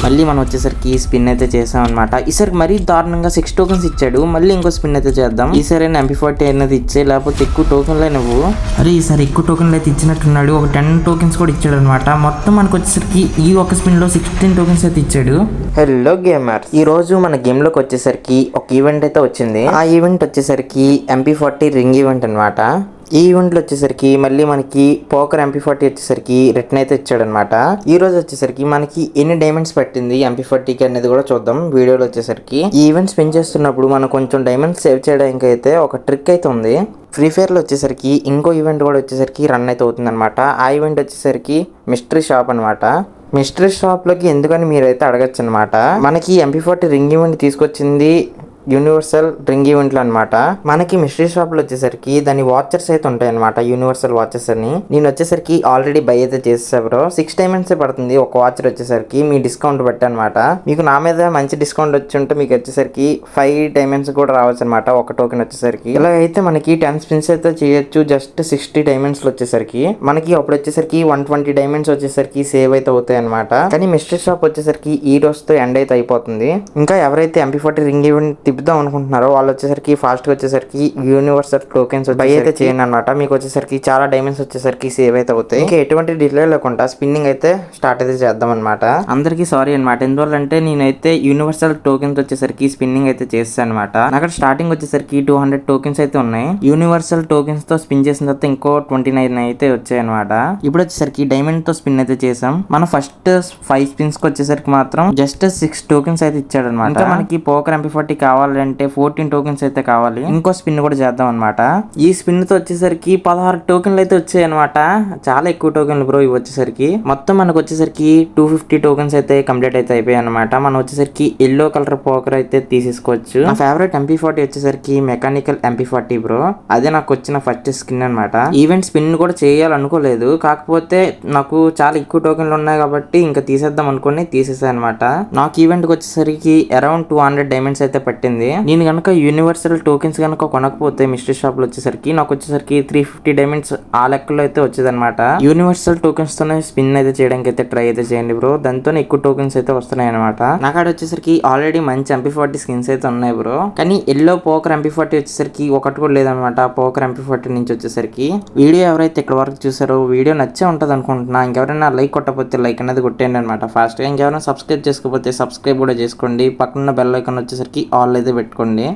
మళ్ళీ మనం వచ్చేసరికి స్పిన్ అయితే చేసాం అనమాట. ఈసారి మరీ దారుణంగా 6 టోకెన్స్ ఇచ్చాడు. మళ్ళీ ఇంకో స్పిన్ అయితే చేద్దాం. ఈసారి MP40 అనేది ఇచ్చే, లేకపోతే ఎక్కువ టోకెన్లే నువ్వు. అరే ఈసారి ఎక్కువ టోకెన్లు అయితే ఇచ్చినట్టున్నాడు. ఒక 10 టోకెన్స్ కూడా ఇచ్చాడు అనమాట. మొత్తం మనకు వచ్చేసరికి ఈ ఒక స్పిన్ లో 16 టోకెన్స్ అయితే ఇచ్చాడు. హలో గేమర్స్, ఈ రోజు మన గేమ్ లోకి వచ్చేసరికి ఒక ఈవెంట్ అయితే వచ్చింది. ఆ ఈవెంట్ వచ్చేసరికి MP40 రింగ్ ఈవెంట్ అనమాట. ఈ ఈవెంట్లో వచ్చేసరికి మళ్ళీ మనకి పోకర్ MP40 వచ్చేసరికి రిటర్న్ అయితే ఇచ్చాడనమాట. ఈ రోజు వచ్చేసరికి మనకి ఎన్ని డైమండ్స్ పట్టింది MP40కి అనేది కూడా చూద్దాం వీడియోలో వచ్చేసరికి. ఈ ఈవెంట్ స్పెండ్ చేస్తున్నప్పుడు మనం కొంచెం డైమండ్స్ సేవ్ చేయడానికి అయితే ఒక ట్రిక్ అయితే ఉంది. ఫ్రీ ఫైర్లో వచ్చేసరికి ఇంకో ఈవెంట్ కూడా వచ్చేసరికి రన్ అయితే అవుతుంది అనమాట. ఆ ఈవెంట్ వచ్చేసరికి మిస్టరీ షాప్ అనమాట. మిస్టరీ షాప్లోకి ఎందుకని మీరైతే అడగచ్చు అనమాట. మనకి MP40 రింగ్ ఈవెంట్ తీసుకొచ్చింది యూనివర్సల్ రింగ్ ఈవెంట్లు అనమాట. మనకి మిస్టరీ షాప్ లో వచ్చేసరికి దాని వాచర్స్ అయితే ఉంటాయి అనమాట, యూనివర్సల్ వాచెస్ అని. నేను వచ్చేసరికి ఆల్రెడీ బై అయితే చేసా బ్రో. 6 డైమండ్స్ పడుతుంది ఒక వాచర్ వచ్చేసరికి, మీ డిస్కౌంట్ బట్టి అనమాట. మీకు నా మీద మంచి డిస్కౌంట్ వచ్చి ఉంటే మీకు వచ్చేసరికి 5 డైమండ్స్ కూడా రావచ్చు అనమాట ఒక టోకెన్ వచ్చేసరికి. ఇలా అయితే మనకి 10 స్పిన్స్ అయితే చేయొచ్చు జస్ట్ 60 డైమండ్స్ వచ్చేసరికి. మనకి అప్పుడు వచ్చేసరికి 120 డైమండ్స్ వచ్చేసరికి సేవ్ అయితే అవుతాయి అనమాట. కానీ మిస్టరీ షాప్ వచ్చేసరికి ఈ రోజుతో ఎండ్ అయితే అయిపోతుంది. ఇంకా ఎవరైతే MP40 రింగ్ ఈవెంట్ తిప్పుదాం అనుకుంటున్నారో వాళ్ళు వచ్చేసరికి ఫాస్ట్ గా వచ్చేసరికి యూనివర్సల్ టోకెన్స్ బై అయితే చేయండి అనమాట. మీకు వచ్చేసరికి చాలా డైమండ్స్ వచ్చేసరికి సేవ్ అయితే అవుతాయి. ఇంకా ఎటువంటి డిలే లేకుండా స్పిన్నింగ్ అయితే స్టార్ట్ అయితే చేద్దాం అనమాట. అందరికి సారీ అనమాట, ఎందువల్లంటే నేనైతే యూనివర్సల్ టోకెన్స్ వచ్చేసరికి స్పిన్నింగ్ అయితే చేస్తాను అనమాట. అక్కడ స్టార్టింగ్ వచ్చేసరికి 200 టోకెన్స్ అయితే ఉన్నాయి. యూనివర్సల్ టోకెన్స్ తో స్పిన్ చేసిన తర్వాత ఇంకో 29 అయితే వచ్చాయి అనమాట. ఇప్పుడు వచ్చేసరికి డైమండ్ తో స్పిన్ అయితే చేసాం. మన ఫస్ట్ 5 స్పిన్స్ కి వచ్చేసరికి మాత్రం జస్ట్ 6 టోకెన్స్ అయితే ఇచ్చాడు అనమాట. ఇంకా మనకి పోకర్ MP40 కావాలంటే 14 టోకెన్స్ అయితే కావాలి. ఇంకో స్పిన్ కూడా చేద్దాం అనమాట. ఈ స్పిన్ తో వచ్చేసరికి 16 టోకెన్లు అయితే వచ్చాయి అనమాట. చాలా ఎక్కువ టోకెన్లు బ్రో ఇవి వచ్చేసరికి. మొత్తం మనకు వచ్చేసరికి 250 టోకెన్స్ అయితే కంప్లీట్ అయితే అయిపోయాయి అనమాట. మనం వచ్చేసరికి ఎల్లో కలర్ పోకర్ అయితే తీసేసుకోవచ్చు. నా ఫేవరెట్ MP40 వచ్చేసరికి మెకానికల్ MP40 బ్రో. అదే నాకు వచ్చిన ఫస్ట్ స్కిన్ అనమాట. ఈవెంట్ స్పిన్ కూడా చేయాలనుకోలేదు, కాకపోతే నాకు చాలా ఎక్కువ టోకెన్లు ఉన్నాయి కాబట్టి ఇంకా తీసేద్దాం అనుకుని తీసేసాను అనమాట. నాకు ఈవెంట్ కి వచ్చేసరికి అరౌండ్ 200 డైమండ్స్ అయితే పట్టింది. నేను కనుక యూనివర్సల్ టోకెన్స్ కనుక కొనకపోతే మిస్టరీ షాప్ లో వచ్చేసరికి నాకు వచ్చేసరికి 350 డైమండ్స్ ఆ లెక్కలో అయితే వచ్చేది అనమాట. యూనివర్సల్ టోకెన్స్ తోనే స్పిన్ అయితే చేయడానికి అయితే ట్రై అయితే చేయండి బ్రో. దాంతోనే ఎక్కువ టోకెన్స్ అయితే వస్తున్నాయి అనమాట. నాకు ఆడ వచ్చేసరికి ఆల్రెడీ మంచి MP40 స్కిన్స్ అయితే ఉన్నాయి బ్రో. కానీ ఎల్లో పోకర్ MP40 వచ్చేసరికి ఒకటి కూడా లేదనమాట. పోకర్ MP40 నుంచి వచ్చేసరికి. వీడియో ఎవరైతే ఇక్కడ వరకు చూసారో వీడియో నచ్చే ఉంటది అనుకుంటున్నా. ఇంకెవరైనా లైక్ కొట్టకపోతే లైక్ అనేది కొట్టేయండి అనమాట ఫాస్ట్ గా. ఇంకెవరైనా సబ్స్క్రైబ్ చేసుకోకపోతే సబ్స్క్రైబ్ కూడా చేసుకోండి. పక్కన బెల్ ఐకాన్ వచ్చేసరికి ఆల్ అయితే పెట్టుకోండి.